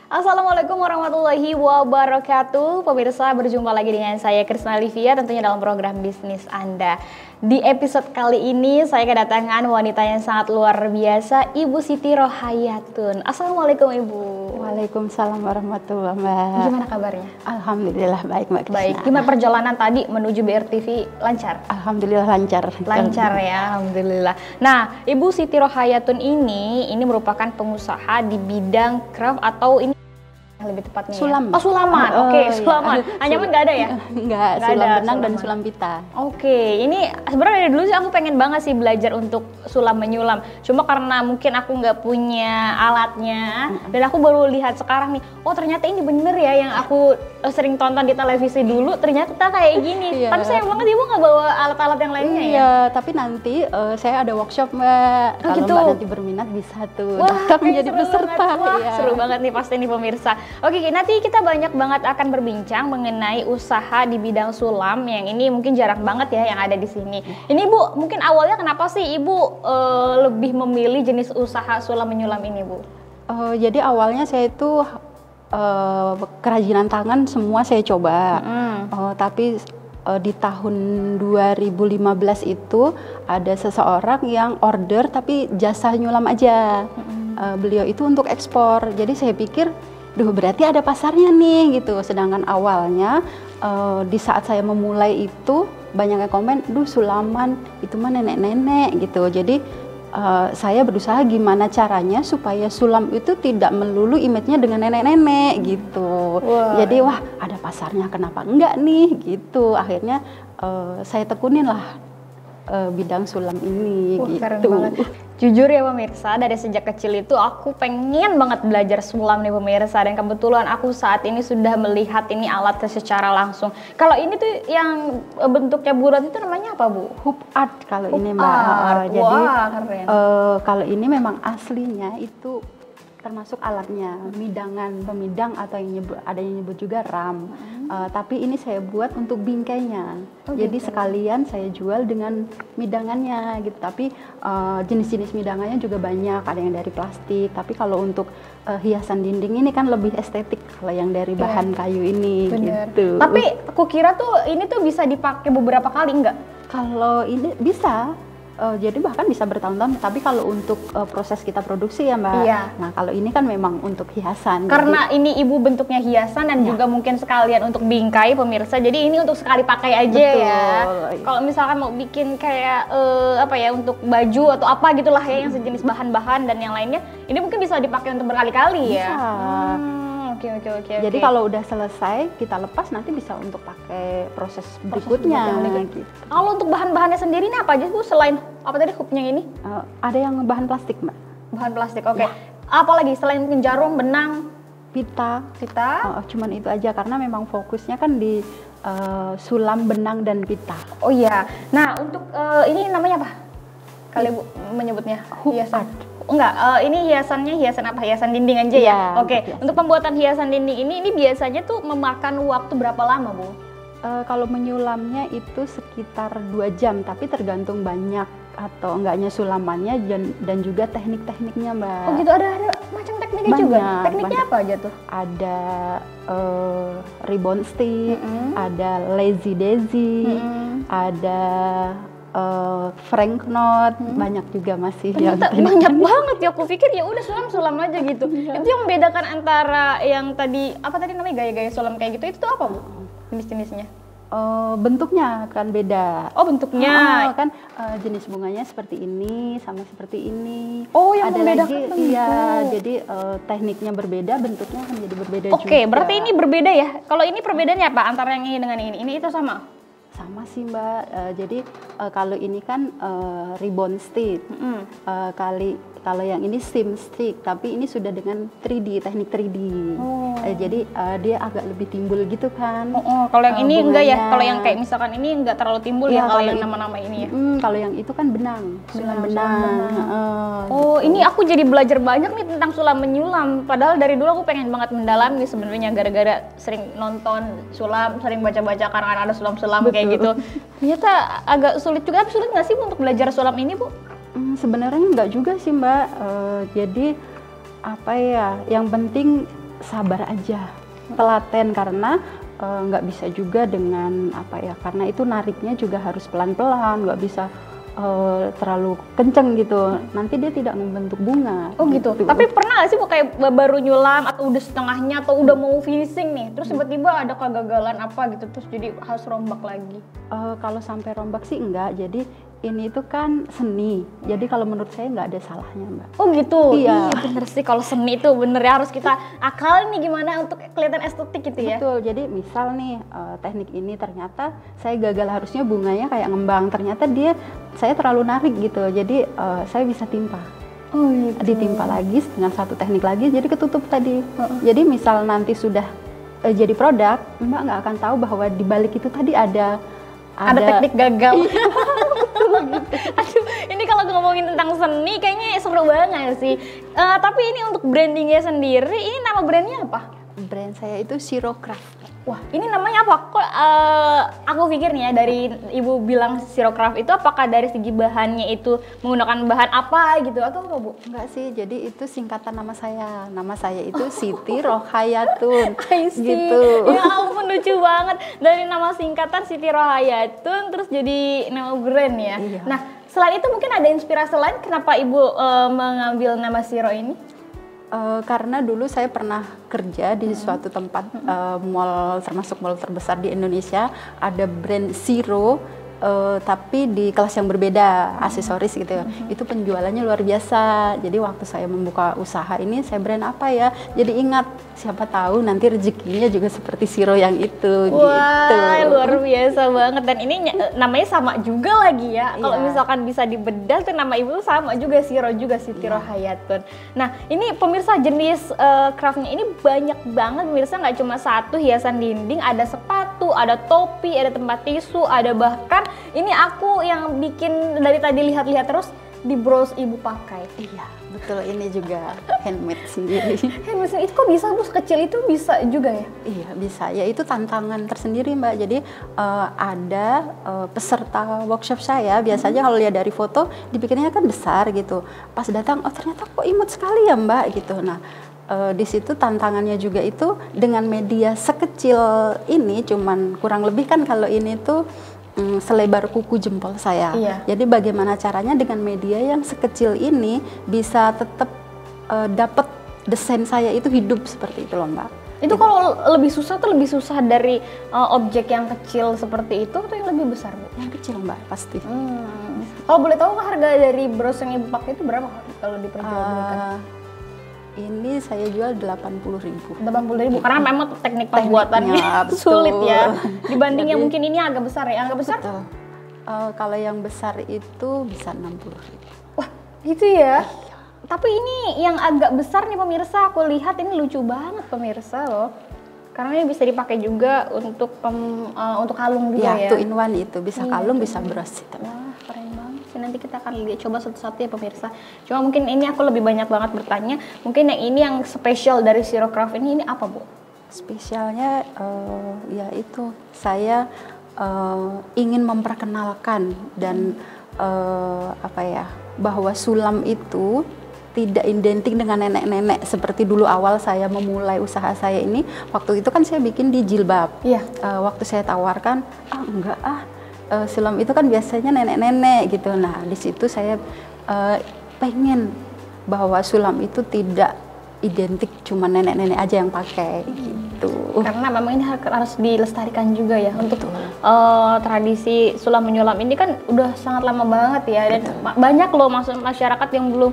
Assalamualaikum warahmatullahi wabarakatuh. Pemirsa, berjumpa lagi dengan saya Krisna Livia tentunya dalam program bisnis Anda. Di episode kali ini saya kedatangan wanita yang sangat luar biasa, Ibu Siti Rohayatun. Assalamualaikum Ibu. Waalaikumsalam warahmatullahi wabarakatuh. Gimana kabarnya? Alhamdulillah baik Mbak Krisna. Baik. Gimana perjalanan tadi menuju BRTV, lancar? Alhamdulillah lancar. Lancar ya, alhamdulillah. Nah, Ibu Siti Rohayatun ini merupakan pengusaha di bidang craft atau ini lebih tepatnya Sulaman. Oh, sulaman. Oke, iya. sulaman. Anyaman nggak ada ya? Nggak, sulam benang dan sulam pita. Oke, ini sebenarnya dari dulu sih aku pengen banget sih belajar untuk sulam menyulam. Cuma karena mungkin aku nggak punya alatnya dan aku baru lihat sekarang nih, oh ternyata ini bener ya yang aku sering tonton di televisi dulu, ternyata kayak gini. Iya. Tapi sayang banget Ibu nggak bawa alat-alat yang lainnya ya? Iya, tapi nanti saya ada workshop Mbak. Oh, Kalau gitu? Mbak nanti berminat bisa tuh Wah, daftar menjadi seru peserta. banget. Wah, Iya. seru banget nih pasti nih pemirsa. Oke, nanti kita banyak banget akan berbincang mengenai usaha di bidang sulam yang ini mungkin jarang banget ya yang ada di sini. Ini Bu, mungkin awalnya kenapa sih Ibu lebih memilih jenis usaha sulam menyulam ini Bu? Jadi awalnya saya itu kerajinan tangan semua saya coba. Tapi di tahun 2015 itu ada seseorang yang order tapi jasa nyulam aja. Beliau itu untuk ekspor. Jadi saya pikir, duh berarti ada pasarnya nih gitu. Sedangkan awalnya di saat saya memulai itu banyak yang komen, duh sulaman itu mah nenek-nenek gitu. Jadi saya berusaha gimana caranya supaya sulam itu tidak melulu image-nya dengan nenek-nenek gitu. Jadi wah ada pasarnya, kenapa enggak nih gitu. Akhirnya saya tekunin lah bidang sulam ini gitu. Keren banget. Jujur ya pemirsa, dari sejak kecil itu aku pengen banget belajar sulam nih pemirsa. Dan kebetulan aku saat ini sudah melihat ini alatnya secara langsung. Kalau ini tuh yang bentuknya bulat itu namanya apa Bu? Hoop art kalau ini Mbak. Jadi wah, keren. Kalau ini memang aslinya itu termasuk alatnya pemidang atau ada yang nyebut juga ram. Tapi ini saya buat untuk bingkainya. Jadi sekalian saya jual dengan midangannya gitu. Tapi jenis-jenis midangannya juga banyak. Ada yang dari plastik. Tapi kalau untuk hiasan dinding ini kan lebih estetik kalau yang dari bahan kayu ini. Bener. Gitu. Tapi aku kira tuh ini tuh bisa dipakai beberapa kali enggak? Kalau ini bisa. Jadi bahkan bisa bertahun-tahun, tapi kalau untuk proses kita produksi ya Mbak. Iya. Nah kalau ini kan memang untuk hiasan. Karena ini Ibu bentuknya hiasan dan juga mungkin sekalian untuk bingkai pemirsa. Jadi ini untuk sekali pakai aja. Betul. Ya. Kalau misalkan mau bikin kayak untuk baju atau apa gitulah ya yang sejenis bahan-bahan dan yang lainnya, ini mungkin bisa dipakai untuk berkali-kali ya. Oke. Jadi kalau udah selesai kita lepas nanti bisa untuk pakai proses berikutnya. Gitu. Kalau untuk bahan-bahannya sendiri ini apa aja Bu selain apa tadi hoopnya ini? Ada yang bahan plastik Mbak. Bahan plastik, oke. Apalagi selain mungkin jarum, benang, pita? Cuman itu aja karena memang fokusnya kan di sulam, benang dan pita. Oh iya. Nah untuk ini namanya apa? Kali Bu menyebutnya hiasan. Enggak, ini hiasan apa? Hiasan dinding aja ya? Oke. Untuk pembuatan hiasan dinding ini biasanya tuh memakan waktu berapa lama Bu? Kalau menyulamnya itu sekitar 2 jam, tapi tergantung banyak atau enggaknya sulamannya dan juga teknik-tekniknya Mbak. Oh gitu, ada macam tekniknya juga? Tekniknya apa aja tuh? Ada ribbon stick, ada lazy daisy, ada Frank knot, banyak juga masih. Ternyata banyak banget ya, aku pikir ya udah sulam aja gitu. Itu yang membedakan antara yang tadi apa tadi namanya gaya-gaya sulam kayak gitu itu tuh apa Bu? Jenis-jenisnya? Bentuknya kan beda. Oh bentuknya kan jenis bunganya seperti ini sama seperti ini. Oh yang ada membedakan lagi, bentuk. Iya, jadi tekniknya berbeda, bentuknya akan jadi berbeda juga. Oke, berarti ini berbeda ya. Kalau ini perbedaannya apa antara yang ini dengan ini? Ini itu sama? Sama sih Mbak, jadi kalau ini kan ribbon stick, kalau yang ini seam stick, tapi ini sudah dengan 3D, teknik 3D. Jadi dia agak lebih timbul gitu kan. Kalau yang ini enggak ya, kalau yang kayak misalkan ini enggak terlalu timbul ya kalau yang nama-nama ini ya. Kalau yang itu kan benang, sulam benang. Ini aku jadi belajar banyak nih tentang sulam menyulam. Padahal dari dulu aku pengen banget mendalami sebenarnya gara-gara sering nonton sulam, sering baca-baca karena ada sulam-sulam kayak gitu. Ternyata agak sulit juga. Tapi sulit nggak sih untuk belajar sulam ini Bu? Sebenarnya enggak juga sih Mbak. Jadi apa ya? Yang penting sabar aja, telaten, karena nggak bisa juga dengan apa ya, karena itu nariknya juga harus pelan-pelan, nggak bisa terlalu kenceng gitu, nanti dia tidak membentuk bunga. Oh gitu. Tapi pernah gak sih kayak baru nyulam atau udah setengahnya atau udah mau finishing nih, terus tiba-tiba ada kegagalan apa gitu, terus jadi harus rombak lagi? Kalau sampai rombak sih enggak, jadi ini itu kan seni, jadi kalau menurut saya nggak ada salahnya, Mbak. Oh gitu? Iya. Bener sih, kalau seni itu bener ya harus kita akal nih gimana untuk kelihatan estetik gitu ya? Betul, jadi misal nih teknik ini ternyata saya gagal, harusnya bunganya kayak ngembang, ternyata saya terlalu narik gitu, jadi saya bisa timpa. Oh gitu. Ditimpa lagi dengan satu teknik lagi, jadi ketutup tadi. Jadi misal nanti sudah jadi produk, Mbak nggak akan tahu bahwa di balik itu tadi ada teknik gagal. Aduh, ini kalau ngomongin tentang seni kayaknya seru banget sih. Tapi ini untuk brandingnya sendiri, ini nama brandnya apa? Brand saya itu Xerocraft. Wah, ini namanya apa? Kok aku pikir nih ya, dari Ibu bilang Xerocraft itu apakah dari segi bahannya itu menggunakan bahan apa gitu atau apa, Bu? Enggak sih, jadi itu singkatan nama saya. Nama saya itu Siti Rohayatun. Gitu. Ya ampun, lucu banget. Dari nama singkatan Siti Rohayatun terus jadi nama brand ya. Iya. Nah, selain itu mungkin ada inspirasi lain kenapa Ibu mengambil nama Xero ini? Karena dulu saya pernah kerja di suatu tempat mall, termasuk mall terbesar di Indonesia, ada brand Xero, tapi di kelas yang berbeda, aksesoris gitu ya. Itu penjualannya luar biasa. Jadi waktu saya membuka usaha ini, saya brand apa ya? Jadi ingat, siapa tahu nanti rezekinya juga seperti Xero yang itu. Wah, gitu. luar biasa banget. Dan ini namanya sama juga lagi ya. Kalau misalkan bisa dibedah tuh nama Ibu sama juga, Xero juga, Siti Rohayatun. Nah, ini pemirsa jenis craftnya ini banyak banget pemirsa, nggak cuma satu hiasan dinding, ada sepatu, ada topi, ada tempat tisu, ada bahkan ini aku yang bikin dari tadi lihat-lihat terus di bros Ibu pakai. Iya, betul, ini juga handmade sendiri. Handmade itu kok bisa, Bu? Sekecil itu bisa juga ya? Iya, bisa. Ya itu tantangan tersendiri, Mbak. Jadi ada peserta workshop saya, biasanya kalau lihat dari foto dipikirnya kan besar gitu. Pas datang, oh ternyata kok imut sekali ya, Mbak gitu. Nah, di situ tantangannya juga itu dengan media sekecil ini, cuman kurang lebih kan kalau ini tuh selebar kuku jempol saya. Iya. Jadi bagaimana caranya dengan media yang sekecil ini bisa tetap dapat desain saya itu hidup seperti itu loh, Mbak. Itu kalau lebih susah tuh lebih susah dari objek yang kecil seperti itu atau yang lebih besar, Bu? Yang kecil, Mbak, pasti. Kalau boleh tahu harga dari bros yang Ibu pakai itu berapa kalau diperjualbelikan? Ini saya jual 80.000. 80.000 karena memang teknik pembuatannya sulit ya. Dibanding yang mungkin ini agak besar ya, agak besar. Betul. Kalau yang besar itu bisa 60.000. Wah, gitu ya. Tapi ini yang agak besar nih pemirsa, aku lihat ini lucu banget pemirsa loh. Karena ini bisa dipakai juga untuk kalung juga ya. Ya, 2 in 1 itu bisa kalung, bisa bros. Wah, keren banget sih. Nanti kita akan lihat coba satu-satu ya pemirsa. Cuma mungkin ini aku lebih banyak banget bertanya. Mungkin yang ini yang spesial dari Xerocraft ini apa, Bu? Spesialnya ya itu saya ingin memperkenalkan dan bahwa sulam itu tidak identik dengan nenek-nenek seperti dulu awal saya memulai usaha saya ini. Waktu itu kan saya bikin di jilbab. Iya. Waktu saya tawarkan, sulam itu kan biasanya nenek-nenek gitu. Nah, di situ saya pengen bahwa sulam itu tidak identik cuma nenek-nenek aja yang pakai gitu. Karena memang ini harus dilestarikan juga ya. Untuk tradisi sulam menyulam ini kan udah sangat lama banget ya, dan banyak loh masyarakat yang belum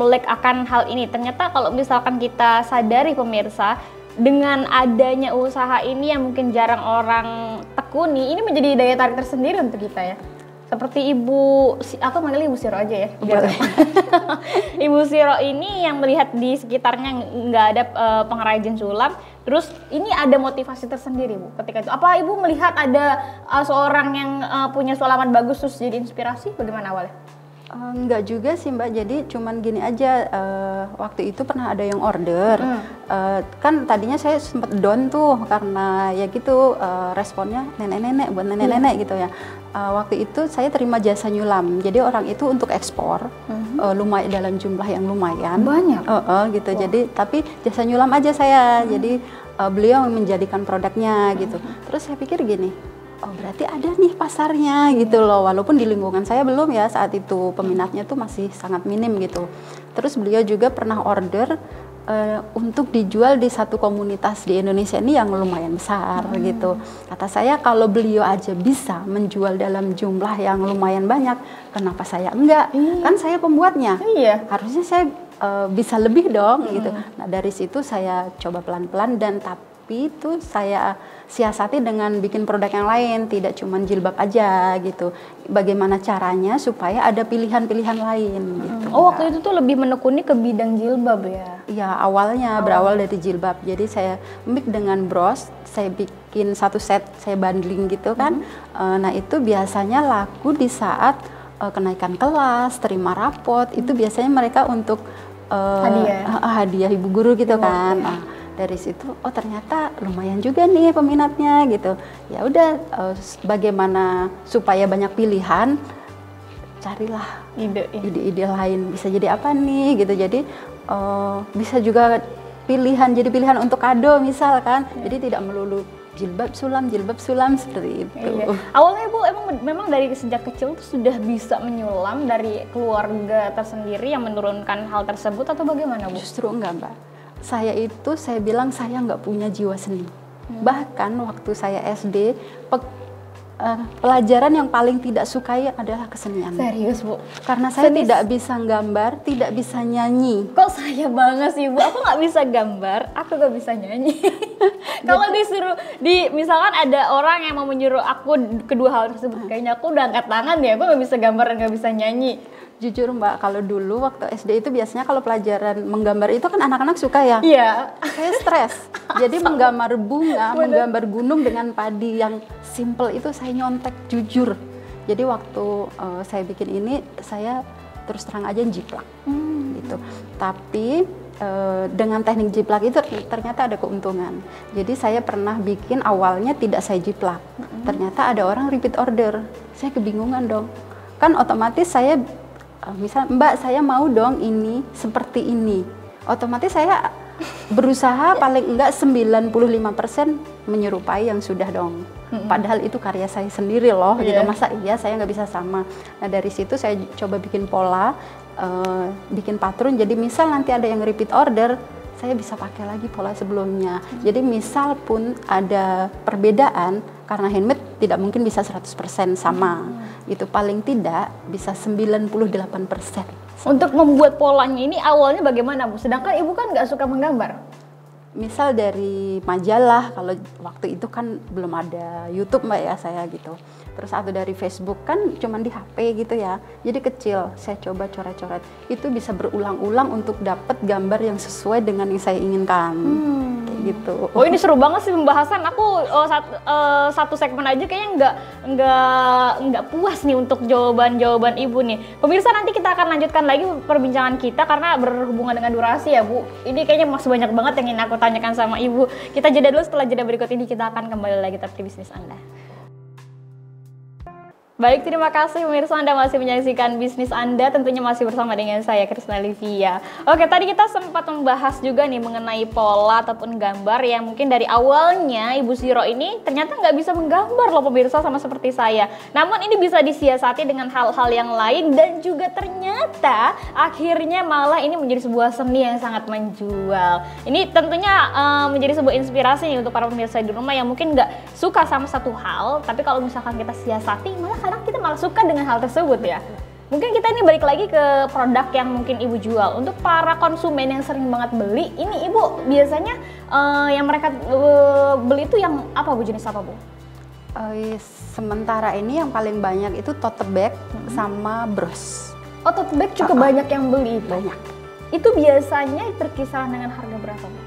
melek akan hal ini. Ternyata kalau misalkan kita sadari pemirsa, dengan adanya usaha ini yang mungkin jarang orang tekuni, ini menjadi daya tarik tersendiri untuk kita ya. Seperti aku manggil Ibu Xero aja ya. Ibu Xero ini yang melihat di sekitarnya nggak ada pengrajin sulam, terus ini ada motivasi tersendiri, Bu, ketika itu. Apa Ibu melihat ada seorang yang punya sulaman bagus terus jadi inspirasi? Bagaimana awalnya? Enggak juga sih Mbak, jadi cuman gini aja, waktu itu pernah ada yang order, kan tadinya saya sempat down tuh karena ya gitu, responnya nenek-nenek buat nenek-nenek gitu ya. Waktu itu saya terima jasa nyulam, jadi orang itu untuk ekspor, lumayan dalam jumlah yang lumayan. Banyak? Gitu, jadi tapi jasa nyulam aja saya, jadi beliau menjadikan produknya gitu. Terus saya pikir gini, oh berarti ada nih pasarnya gitu loh, walaupun di lingkungan saya belum ya saat itu, peminatnya tuh masih sangat minim gitu. Terus beliau juga pernah order untuk dijual di satu komunitas di Indonesia ini yang lumayan besar gitu. Kata saya kalau beliau aja bisa menjual dalam jumlah yang lumayan banyak, kenapa saya enggak? Kan saya pembuatnya, harusnya saya bisa lebih dong gitu. Nah dari situ saya coba pelan-pelan, dan tapi itu saya siasati dengan bikin produk yang lain, tidak cuma jilbab aja gitu. Bagaimana caranya supaya ada pilihan-pilihan lain gitu. Oh waktu itu tuh lebih menekuni ke bidang jilbab ya? Ya awalnya berawal dari jilbab, jadi saya mix dengan bros, saya bikin satu set, saya bundling gitu kan. Nah itu biasanya laku di saat kenaikan kelas, terima rapot, itu biasanya mereka untuk hadiah ibu guru gitu kan. Dari situ oh ternyata lumayan juga nih peminatnya gitu. Ya udah, bagaimana supaya banyak pilihan, carilah ide-ide lain, bisa jadi apa nih gitu. Jadi bisa juga jadi pilihan untuk kado misalkan. Jadi tidak melulu jilbab sulam seperti itu. Awalnya Ibu memang dari sejak kecil tuh sudah bisa menyulam, dari keluarga tersendiri yang menurunkan hal tersebut atau bagaimana Bu? Justru enggak Mbak. Saya bilang saya nggak punya jiwa seni. Bahkan waktu saya SD, pelajaran yang paling tidak sukai adalah kesenian. Serius Bu? Karena saya tidak bisa gambar, tidak bisa nyanyi. Kok saya banget sih Bu? Aku nggak bisa gambar, aku nggak bisa nyanyi. Kalau disuruh, misalkan ada orang yang mau menyuruh aku kedua hal tersebut, kayaknya aku udah angkat tangan ya, aku nggak bisa gambar dan nggak bisa nyanyi. Jujur Mbak, kalau dulu waktu SD itu biasanya kalau pelajaran menggambar itu kan anak-anak suka ya. Iya. Saya stres. Jadi menggambar bunga, menggambar gunung dengan padi yang simple itu saya nyontek jujur. Jadi waktu saya bikin ini, saya terus terang aja jiplak gitu. Tapi dengan teknik jiplak itu ternyata ada keuntungan. Jadi saya pernah bikin awalnya tidak saya jiplak. Ternyata ada orang repeat order. Saya kebingungan dong. Kan otomatis saya misal Mbak saya mau dong ini seperti ini, otomatis saya berusaha paling enggak 95% menyerupai yang sudah dong. Padahal itu karya saya sendiri loh gitu, masa iya saya nggak bisa sama. Nah dari situ saya coba bikin pola, bikin patron, jadi misal nanti ada yang repeat order, saya bisa pakai lagi pola sebelumnya. Jadi misal pun ada perbedaan, karena handmade tidak mungkin bisa 100% sama. Itu paling tidak bisa 98%. Untuk membuat polanya ini awalnya bagaimana Bu? Sedangkan Ibu kan nggak suka menggambar. Misal dari majalah, kalau waktu itu kan belum ada YouTube Mbak ya saya gitu. Terus atau dari Facebook kan cuman di HP gitu ya. Jadi kecil, saya coba coret-coret. Itu bisa berulang-ulang untuk dapat gambar yang sesuai dengan yang saya inginkan. Kayak gitu. Oh ini seru banget sih pembahasan. Aku satu segmen aja kayaknya nggak puas nih untuk jawaban-jawaban Ibu nih. Pemirsa, nanti kita akan lanjutkan lagi perbincangan kita karena berhubungan dengan durasi ya Bu. Ini kayaknya masih banyak banget yang ingin aku tanyakan sama Ibu. Kita jeda dulu, setelah jeda berikut ini kita akan kembali lagi tetap di Bisnis Anda. Baik, terima kasih pemirsa, Anda masih menyaksikan Bisnis Anda, tentunya masih bersama dengan saya, Krisna Livia. Oke, tadi kita sempat membahas juga nih mengenai pola ataupun gambar yang mungkin dari awalnya Ibu Ziro ini ternyata nggak bisa menggambar loh pemirsa, sama seperti saya. Namun ini bisa disiasati dengan hal-hal yang lain dan juga ternyata akhirnya malah ini menjadi sebuah seni yang sangat menjual. Ini tentunya menjadi sebuah inspirasi nih untuk para pemirsa di rumah yang mungkin nggak suka sama satu hal, tapi kalau misalkan kita siasati malah kadang kita malah suka dengan hal tersebut ya. Mungkin kita ini balik lagi ke produk yang mungkin Ibu jual. Untuk para konsumen yang sering banget beli, ini Ibu biasanya yang mereka beli itu yang apa Bu, jenis apa Bu? Sementara ini yang paling banyak itu tote bag sama bros. Oh, tote bag cukup banyak yang beli? Banyak. Itu biasanya berkisaran dengan harga berapa Bu?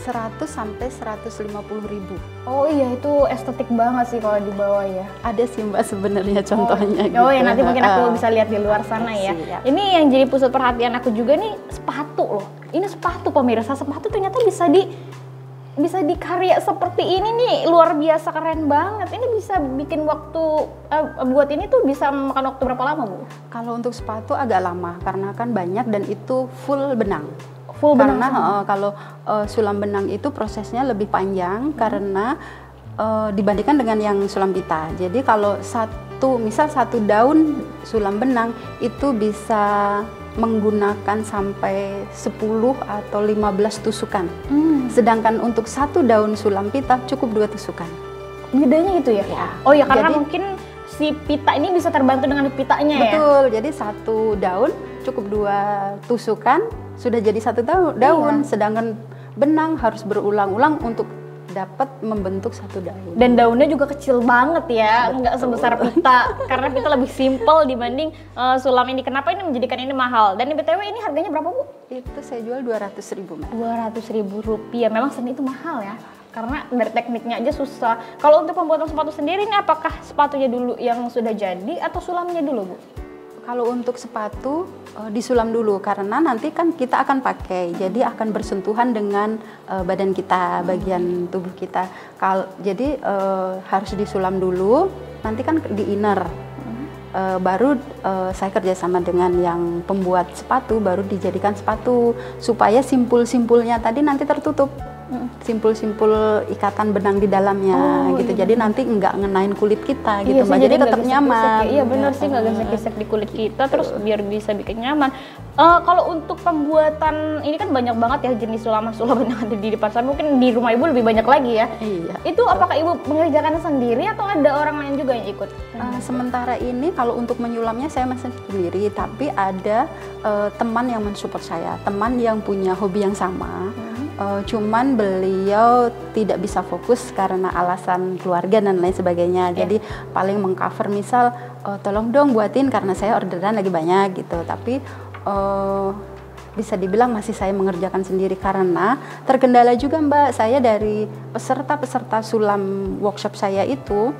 100 sampai 150.000. Oh iya, itu estetik banget sih kalau di bawah ya. Ada sih Mbak sebenarnya contohnya. Oh ya, nanti mungkin aku bisa lihat di luar sana ya. Siap. Ini yang jadi pusat perhatian aku juga nih, sepatu loh. Ini sepatu pemirsa, sepatu ternyata bisa dikarya seperti ini nih, luar biasa keren banget. Ini bisa bikin waktu buat ini tuh bisa memakan waktu berapa lama, Bu? Kalau untuk sepatu agak lama karena kan banyak dan itu full benang. Karena kalau sulam benang itu prosesnya lebih panjang karena dibandingkan dengan yang sulam pita. Jadi kalau misal satu daun sulam benang itu bisa menggunakan sampai 10 atau 15 tusukan. Sedangkan untuk satu daun sulam pita cukup 2 tusukan. Bedanya gitu ya? Ya. Oh ya, karena Jadi, mungkin si pita ini bisa terbantu dengan pitanya ya? betul, jadi satu daun cukup 2 tusukan sudah jadi satu daun. Iya. Sedangkan benang harus berulang-ulang untuk dapat membentuk satu daun. Dan daunnya juga kecil banget ya, nggak sebesar pita. Karena pita lebih simple dibanding sulam ini. Kenapa ini menjadikan ini mahal? Dan BTW ini harganya berapa, Bu? Itu saya jual 200.000, Mbak. 200.000 rupiah. Memang seni itu mahal ya? Karena dari tekniknya aja susah. Kalau untuk pembuatan sepatu sendiri ini apakah sepatunya dulu yang sudah jadi atau sulamnya dulu, Bu? Kalau untuk sepatu disulam dulu karena nanti kan kita akan pakai, jadi akan bersentuhan dengan badan kita, bagian tubuh kita. Jadi harus disulam dulu, nanti kan di inner. Baru saya kerjasama dengan yang pembuat sepatu, baru dijadikan sepatu supaya simpul-simpulnya tadi nanti tertutup. Simpul-simpul ikatan benang di dalamnya gitu. Jadi nanti nggak ngenain kulit kita gitu, Mbak. Jadi tetap nyaman. Iya benar sih, nggak gesek-gesek di kulit kita, terus biar bisa bikin nyaman. Kalau untuk pembuatan ini kan banyak banget ya jenis sulaman-sulaman yang ada di pasar. Mungkin di rumah Ibu lebih banyak lagi ya. Iya. Itu apakah Ibu mengerjakan sendiri atau ada orang lain juga yang ikut? Sementara ini kalau untuk menyulamnya saya masih sendiri, tapi ada teman yang mensupport saya, teman yang punya hobi yang sama. Cuman beliau tidak bisa fokus karena alasan keluarga dan lain sebagainya. Jadi paling mengcover misal tolong dong buatin karena saya orderan lagi banyak gitu. Tapi bisa dibilang masih saya mengerjakan sendiri karena terkendala juga Mbak. Saya dari peserta sulam workshop saya itu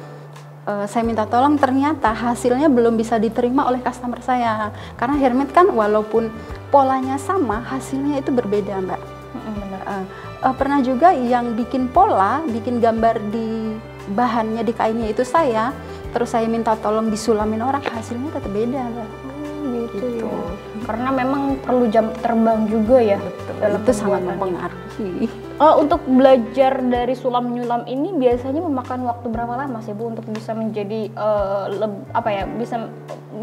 saya minta tolong, ternyata hasilnya belum bisa diterima oleh customer saya. Karena hermit kan walaupun polanya sama, hasilnya itu berbeda Mbak. Pernah juga yang bikin pola, bikin gambar di bahannya, di kainnya itu saya, terus saya minta tolong disulamin orang, hasilnya tetap beda Mbak. Gitu. Ya. Karena memang perlu jam terbang juga ya. Betul. Dalam itu sangat mempengaruhi. Untuk belajar dari sulam menyulam ini biasanya memakan waktu berapa lama sih Bu untuk bisa menjadi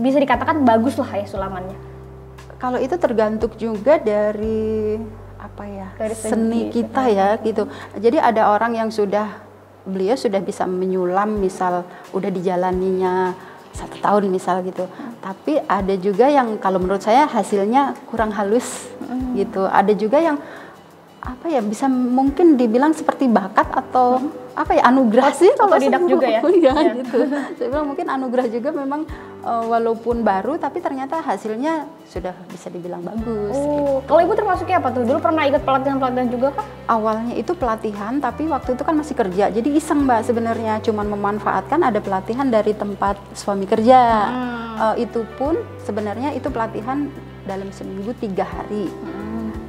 bisa dikatakan bagus lah ya sulamannya? Kalau itu tergantung juga dari dari seni kita ya gitu. Jadi ada orang yang beliau sudah bisa menyulam, misal udah dijalaninya 1 tahun misal gitu. Tapi ada juga yang kalau menurut saya hasilnya kurang halus gitu. Ada juga yang bisa mungkin dibilang seperti bakat atau anugerah sih kalau otodidak juga ya. Gitu. Saya bilang mungkin anugerah juga, memang walaupun baru tapi ternyata hasilnya sudah bisa dibilang bagus. Gitu. Kalau Ibu termasuknya apa tuh? Dulu pernah ikut pelatihan juga kah? Awalnya itu pelatihan, tapi waktu itu kan masih kerja, jadi iseng Mbak sebenarnya, cuman memanfaatkan ada pelatihan dari tempat suami kerja. Itu pun sebenarnya itu pelatihan dalam seminggu 3 hari.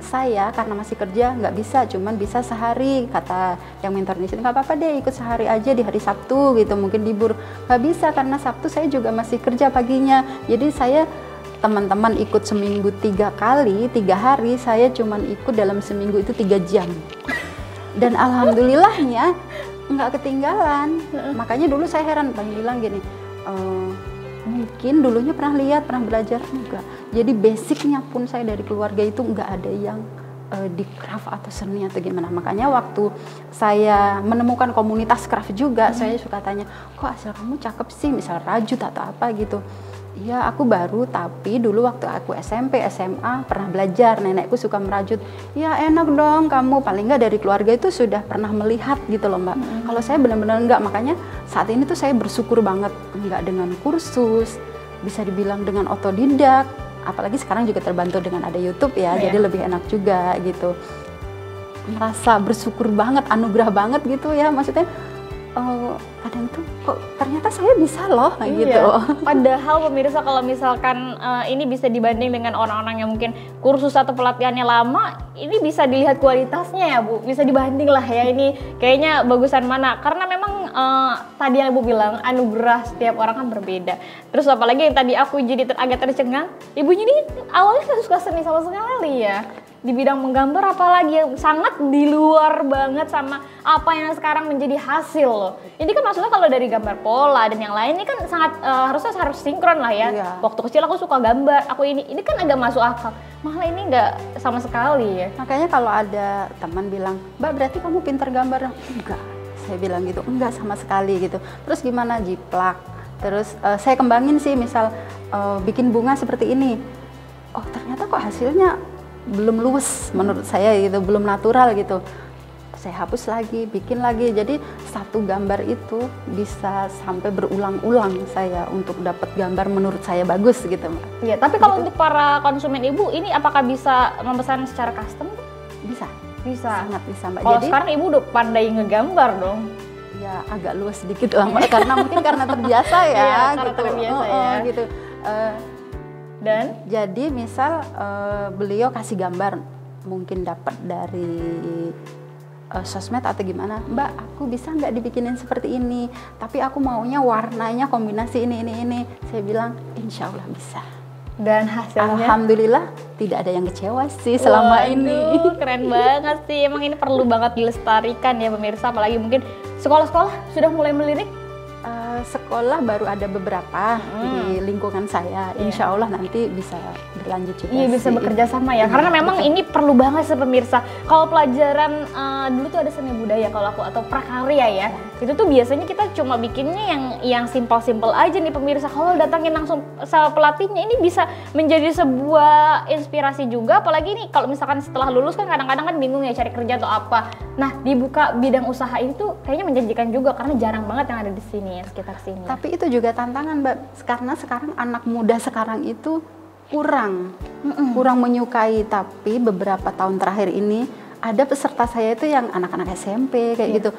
Saya karena masih kerja nggak bisa, cuman bisa sehari, kata yang mentor di sini, nggak apa-apa deh ikut sehari aja di hari Sabtu gitu, mungkin libur. Nggak bisa karena Sabtu saya juga masih kerja paginya, jadi saya teman-teman ikut seminggu 3 kali, 3 hari, saya cuman ikut dalam seminggu itu 3 jam. Dan alhamdulillahnya nggak ketinggalan. Makanya dulu saya heran, Bang bilang gini, mungkin dulunya pernah lihat, pernah belajar enggak. Jadi basicnya pun saya dari keluarga itu nggak ada yang di craft atau seni atau gimana. Makanya waktu saya menemukan komunitas craft juga, saya suka tanya, kok asal kamu cakep sih, misal rajut atau apa gitu. Iya, aku baru, tapi dulu waktu aku SMP, SMA pernah belajar, nenekku suka merajut. Ya enak dong kamu, paling nggak dari keluarga itu sudah pernah melihat gitu loh Mbak. Kalau saya benar-benar nggak, makanya saat ini tuh saya bersyukur banget, nggak dengan kursus, bisa dibilang dengan otodidak, apalagi sekarang juga terbantu dengan ada YouTube ya, jadi lebih enak juga gitu. merasa bersyukur banget, anugerah banget gitu ya, maksudnya kadang tuh kok ternyata saya bisa loh gitu. Padahal pemirsa kalau misalkan ini bisa dibanding dengan orang-orang yang mungkin kursus atau pelatihannya lama, ini bisa dilihat kualitasnya ya Bu, bisa dibanding lah ya, ini kayaknya bagusan mana, karena memang tadi yang Ibu bilang anugerah setiap orang kan berbeda. Terus apalagi yang tadi aku jadi agak tercengang, ibunya ini awalnya nggak suka seni sama sekali ya, di bidang menggambar apalagi yang sangat di luar banget sama apa yang sekarang menjadi hasil loh. Ini kan maksudnya kalau dari gambar pola dan yang lain ini kan sangat harus sinkron lah ya. Waktu kecil aku suka gambar, aku ini kan agak masuk akal. Malah ini nggak sama sekali ya. Makanya kalau ada teman bilang, Mbak berarti kamu pintar gambar? Enggak, saya bilang gitu, enggak sama sekali gitu. Terus gimana jiplak? Terus saya kembangin sih, misal bikin bunga seperti ini. Oh ternyata kok hasilnya belum luwes menurut saya gitu, belum natural gitu. Saya hapus lagi, bikin lagi. Jadi satu gambar itu bisa sampai berulang-ulang saya untuk dapat gambar menurut saya bagus gitu, Mbak. Iya, tapi kalau untuk para konsumen Ibu ini apakah bisa memesan secara custom? Bisa. Bisa. Sangat bisa, Mbak. Kalau jadi sekarang Ibu udah pandai ngegambar dong. Ya agak luas sedikit lah, Mbak, karena mungkin karena terbiasa ya, iya, karena gitu. Terbiasa ya. Gitu. Dan jadi misal beliau kasih gambar mungkin dapat dari sosmed atau gimana, Mbak aku bisa nggak dibikinin seperti ini, tapi aku maunya warnanya kombinasi ini. Saya bilang insya Allah bisa. Dan hasilnya alhamdulillah tidak ada yang kecewa sih selama ini. Keren banget sih, emang ini perlu banget dilestarikan ya pemirsa, apalagi mungkin sekolah-sekolah sudah mulai melirik. Sekolah baru ada beberapa di lingkungan saya, insya Allah nanti bisa berlanjut juga. Iya, bisa bekerja sama ya, karena memang ini perlu banget sih pemirsa. Kalau pelajaran dulu tuh ada seni budaya kalau aku atau prakarya ya, itu tuh biasanya kita cuma bikinnya yang simpel-simpel aja nih pemirsa. Kalau datangin langsung sama pelatihnya, ini bisa menjadi sebuah inspirasi juga, apalagi nih kalau misalkan setelah lulus kan kadang-kadang kan bingung ya cari kerja atau apa. Nah, dibuka bidang usaha ini tuh kayaknya menjanjikan juga, karena jarang banget yang ada di sini ya, sekitar sini. Tapi itu juga tantangan, Mbak, karena sekarang anak muda sekarang itu kurang menyukai. Tapi beberapa tahun terakhir ini ada peserta saya itu yang anak-anak SMP kayak gitu,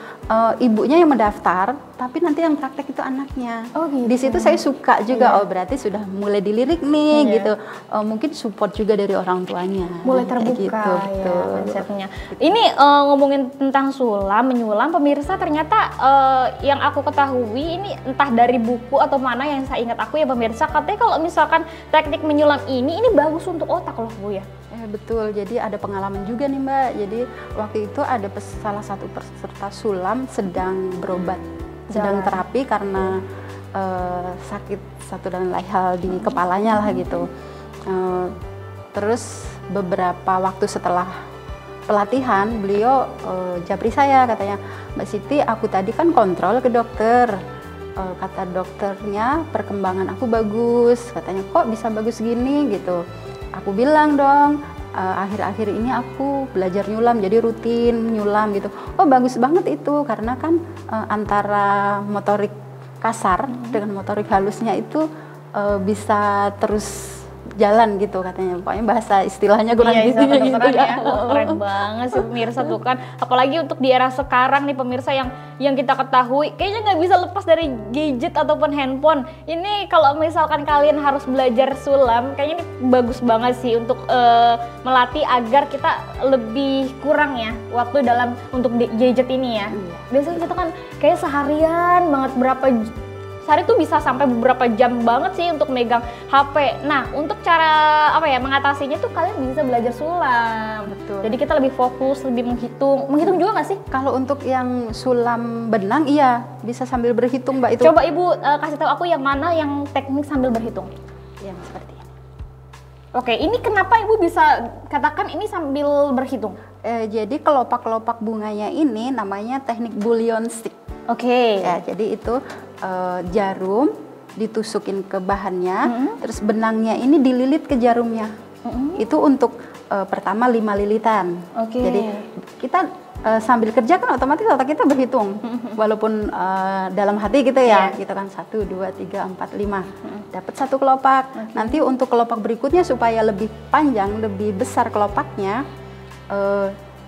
ibunya yang mendaftar, tapi nanti yang praktek itu anaknya. Oh, gitu. Di situ saya suka juga, oh berarti sudah mulai dilirik nih gitu. Mungkin support juga dari orang tuanya. Mulai terbuka gitu, ya konsepnya. Ini ngomongin tentang menyulam pemirsa, ternyata yang aku ketahui ini entah dari buku atau mana yang saya ingat aku ya pemirsa, katanya kalau misalkan teknik menyulam ini bagus untuk otak loh Bu ya. Betul, jadi ada pengalaman juga nih Mbak. Jadi waktu itu ada salah satu peserta sulam sedang berobat, sedang terapi karena sakit satu dan lain hal di kepalanya lah gitu. Terus beberapa waktu setelah pelatihan beliau japri saya, katanya, Mbak Siti aku tadi kan kontrol ke dokter. Kata dokternya perkembangan aku bagus, katanya kok bisa bagus gini gitu. Aku bilang dong, akhir-akhir ini aku belajar nyulam, jadi rutin nyulam gitu. Oh bagus banget itu, karena kan antara motorik kasar dengan motorik halusnya itu bisa terus jalan gitu katanya. Pokoknya bahasa istilahnya kurang gitu ya. Keren banget sih pemirsa tuh kan. Apalagi untuk di era sekarang nih pemirsa yang kita ketahui kayaknya nggak bisa lepas dari gadget ataupun handphone. Ini kalau misalkan kalian harus belajar sulam, kayaknya ini bagus banget sih untuk melatih agar kita lebih kurang ya waktu dalam untuk gadget ini ya. Biasanya kita kan kayak seharian banget, sehari tuh bisa sampai beberapa jam banget sih untuk megang HP. Nah, untuk cara mengatasinya tuh kalian bisa belajar sulam. Betul. Jadi kita lebih fokus, lebih menghitung juga nggak sih? Kalau untuk yang sulam benang, iya bisa sambil berhitung Mbak itu. Coba Ibu kasih tahu aku yang mana yang teknik sambil berhitung. Yang seperti ini. Oke, ini kenapa Ibu bisa katakan ini sambil berhitung? Jadi kelopak-kelopak bunganya ini namanya teknik bullion stick. Oke. Ya, jadi itu jarum ditusukin ke bahannya, terus benangnya ini dililit ke jarumnya. Itu untuk pertama 5 lilitan. Jadi kita sambil kerja kan otomatis otak kita berhitung, walaupun dalam hati gitu ya, kita kan 1, 2, 3, 4, 5, dapat 1 kelopak. Nanti untuk kelopak berikutnya supaya lebih panjang, lebih besar kelopaknya,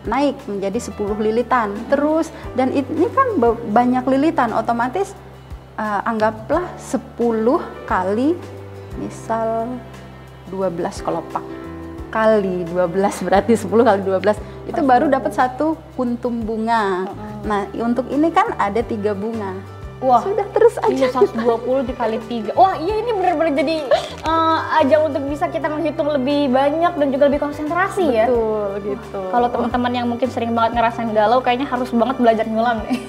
naik menjadi 10 lilitan. Terus dan ini kan banyak lilitan, otomatis anggaplah 10 kali misal 12 kelopak kali 12 berarti 10 kali 12 itu baru dapat 1 kuntum bunga. Nah, untuk ini kan ada 3 bunga. Wah, sudah terus aja. 120 dikali 3. Wah, iya ini benar-benar jadi ajang untuk bisa kita menghitung lebih banyak dan juga lebih konsentrasi ya. Betul, gitu. Kalau teman-teman yang mungkin sering banget ngerasain galau, kayaknya harus banget belajar nyulam nih.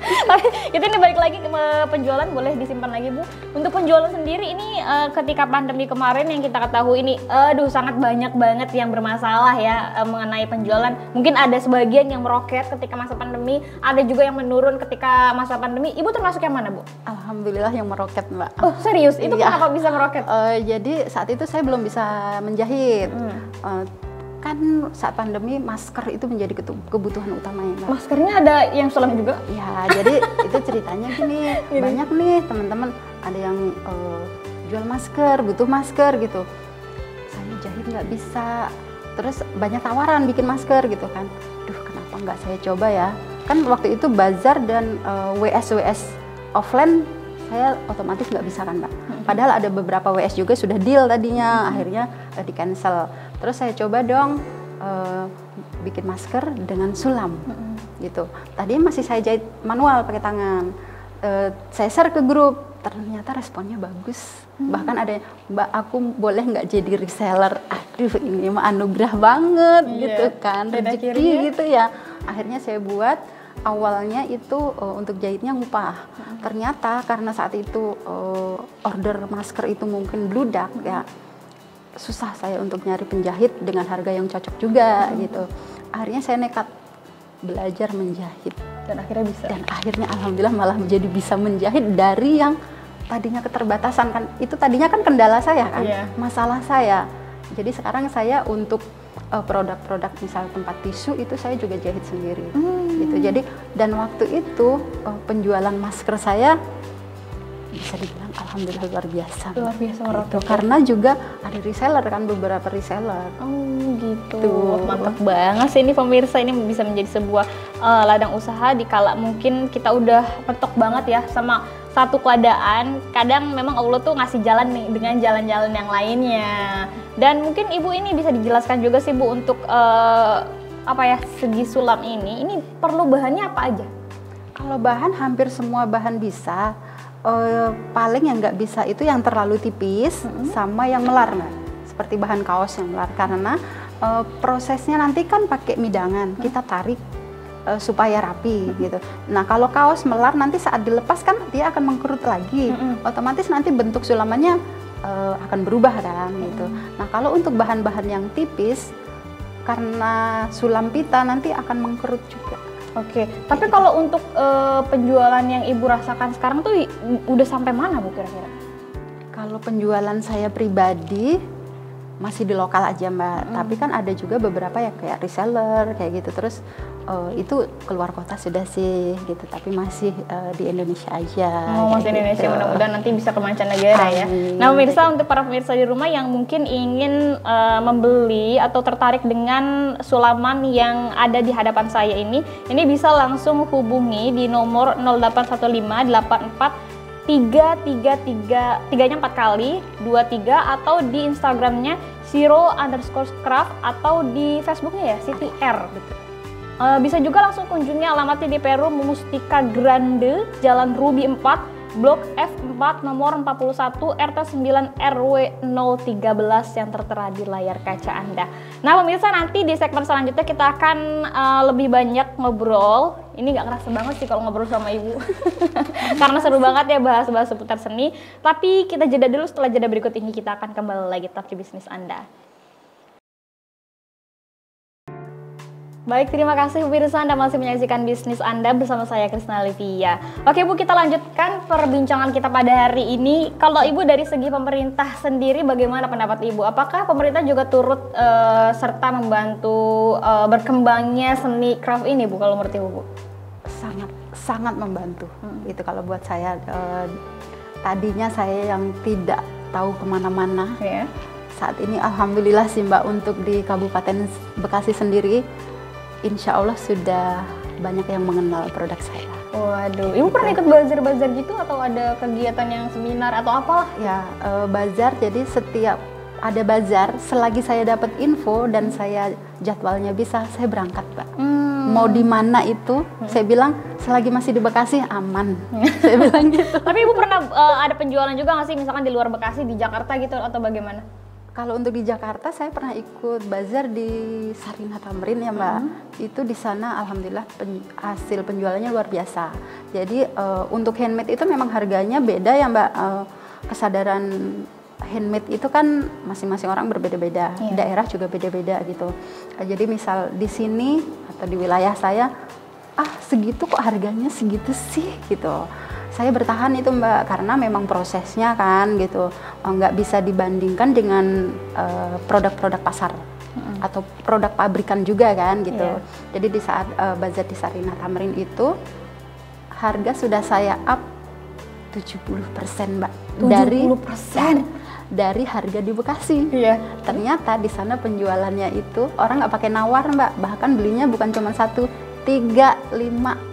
Tapi kita ini balik lagi ke penjualan, boleh disimpan lagi Bu. Untuk penjualan sendiri ini ketika pandemi kemarin yang kita ketahui ini, aduh sangat banyak banget yang bermasalah ya mengenai penjualan. Mungkin ada sebagian yang meroket ketika masa pandemi, ada juga yang menurun ketika masa pandemi. Ibu termasuk yang mana Bu? Alhamdulillah yang meroket Mbak. Oh serius? Itu kenapa bisa meroket? Jadi saat itu saya belum bisa menjahit. Kan saat pandemi masker itu menjadi kebutuhan utamanya Mbak. Maskernya ada yang sulam juga? Ya, jadi itu ceritanya gini, banyak nih teman-teman ada yang jual masker, butuh masker gitu. Saya jahit nggak bisa, terus banyak tawaran bikin masker gitu kan. Duh, kenapa nggak saya coba ya? Kan waktu itu bazar dan WS offline saya otomatis nggak bisa kan Mbak. Padahal ada beberapa WS juga sudah deal tadinya, akhirnya di cancel. Terus saya coba dong bikin masker dengan sulam gitu. Tadi masih saya jahit manual pakai tangan. Saya share ke grup, ternyata responnya bagus. Bahkan ada Mbak, aku boleh nggak jadi reseller? Aduh, ini mah anugerah banget gitu kan, rezeki gitu ya. Akhirnya saya buat. Awalnya itu untuk jahitnya ngupah. Ternyata karena saat itu order masker itu mungkin bludak ya, susah saya untuk nyari penjahit dengan harga yang cocok juga gitu. Akhirnya saya nekat belajar menjahit dan akhirnya bisa. Dan akhirnya alhamdulillah malah menjadi bisa menjahit dari yang tadinya keterbatasan kan. Itu tadinya kan kendala saya kan, masalah saya. Jadi sekarang saya untuk produk-produk misal tempat tisu itu saya juga jahit sendiri gitu. Jadi dan waktu itu penjualan masker saya bisa dibilang alhamdulillah luar biasa gitu. Karena juga ada reseller kan, beberapa reseller. Oh gitu. Mantap banget sih ini pemirsa, ini bisa menjadi sebuah ladang usaha dikala mungkin kita udah mentok banget ya sama satu keadaan. Kadang memang Allah tuh ngasih jalan nih dengan jalan-jalan yang lainnya. Dan mungkin Ibu ini bisa dijelaskan juga sih Bu untuk segi sulam ini perlu bahannya apa aja? Kalau bahan hampir semua bahan bisa. Paling yang nggak bisa itu yang terlalu tipis sama yang melar nggak, seperti bahan kaos yang melar karena prosesnya nanti kan pakai midangan, kita tarik supaya rapi gitu. Nah kalau kaos melar nanti saat dilepas kan dia akan mengkerut lagi, otomatis nanti bentuk sulamannya akan berubah kan gitu. Nah kalau untuk bahan-bahan yang tipis karena sulam pita nanti akan mengkerut juga. Oke, tapi kalau untuk penjualan yang Ibu rasakan sekarang tuh udah sampai mana Bu kira-kira? Kalau penjualan saya pribadi masih di lokal aja Mbak, tapi kan ada juga beberapa yang kayak reseller kayak gitu, terus itu keluar kota sudah sih gitu, tapi masih di Indonesia aja. Oh masih gitu. Indonesia, mudah-mudahan nanti bisa ke mancanegara ya. Nah pemirsa, untuk para pemirsa di rumah yang mungkin ingin membeli atau tertarik dengan sulaman yang ada di hadapan saya ini bisa langsung hubungi di nomor 0815 84 333 3-nya 4 kali 23 atau di Instagramnya @zero_craft atau di Facebooknya ya Siti R. Bisa juga langsung kunjungi alamatnya di Peru Mustika Grande, Jalan Ruby 4, Blok F4 nomor 41 RT 9 RW 013 yang tertera di layar kaca Anda. Nah pemirsa, nanti di segmen selanjutnya kita akan lebih banyak ngobrol. Ini nggak kerasa banget sih kalau ngobrol sama Ibu. Karena seru banget ya bahas-bahas seputar seni. Tapi kita jeda dulu, setelah jeda berikut ini kita akan kembali lagi tetap di bisnis Anda. Baik, terima kasih pemirsa, Anda masih menyaksikan bisnis Anda bersama saya Krisna Livia. Oke Bu, kita lanjutkan perbincangan kita pada hari ini. Kalau Ibu dari segi pemerintah sendiri bagaimana pendapat Ibu? Apakah pemerintah juga turut serta membantu berkembangnya seni craft ini Bu kalau menurut Ibu Bu? Sangat membantu. Itu kalau buat saya, tadinya saya yang tidak tahu kemana-mana. Saat ini alhamdulillah sih Mbak, untuk di Kabupaten Bekasi sendiri insya Allah sudah banyak yang mengenal produk saya. Waduh, ibu pernah ikut bazar-bazar gitu atau ada kegiatan yang seminar atau apalah? Ya, bazar, jadi setiap ada bazar, selagi saya dapat info dan saya jadwalnya bisa, saya berangkat, Mbak. Mau di mana itu, saya bilang selagi masih di Bekasi aman. Saya bilang gitu. Tapi ibu pernah ada penjualan juga nggak sih, misalkan di luar Bekasi, di Jakarta gitu atau bagaimana? Kalau untuk di Jakarta, saya pernah ikut bazar di Sarinah Tamrin ya Mbak. Itu di sana alhamdulillah hasil penjualannya luar biasa. Jadi untuk handmade itu memang harganya beda ya Mbak. Kesadaran handmade itu kan masing-masing orang berbeda-beda. Daerah juga beda-beda gitu. Jadi misal di sini atau di wilayah saya, segitu kok harganya segitu sih gitu. Saya bertahan itu Mbak, karena memang prosesnya kan gitu, nggak bisa dibandingkan dengan produk-produk pasar atau produk pabrikan juga kan gitu. Jadi di saat bazar di Sarinah Tamrin itu, harga sudah saya up 70% Mbak. 70%? Dari harga di Bekasi. Ternyata di sana penjualannya itu orang nggak pakai nawar Mbak, bahkan belinya bukan cuma 1, 3, 5.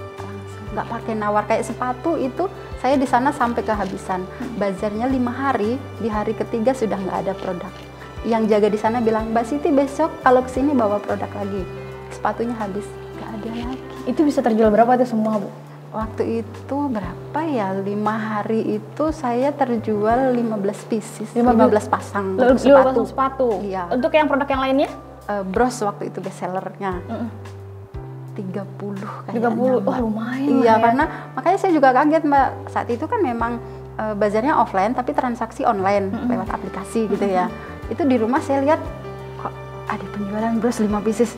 Nggak pakai nawar, kayak sepatu itu saya di sana sampai kehabisan. Bazarnya 5 hari, di hari ketiga sudah nggak ada produk. Yang jaga di sana bilang, Mbak Siti besok kalau kesini bawa produk lagi. Sepatunya habis, nggak ada lagi. Itu bisa terjual berapa tuh semua Bu? Waktu itu berapa ya, 5 hari itu saya terjual 15 pieces, 15 pasang sepatu. Iya. Untuk yang produk yang lainnya? Bros waktu itu best sellernya. 30 kayaknya. 30, wah lumayan. Iya, karena makanya saya juga kaget Mbak. Saat itu kan memang bazarnya offline tapi transaksi online lewat aplikasi gitu ya. Itu di rumah saya lihat kok ada penjualan bros 5 pieces.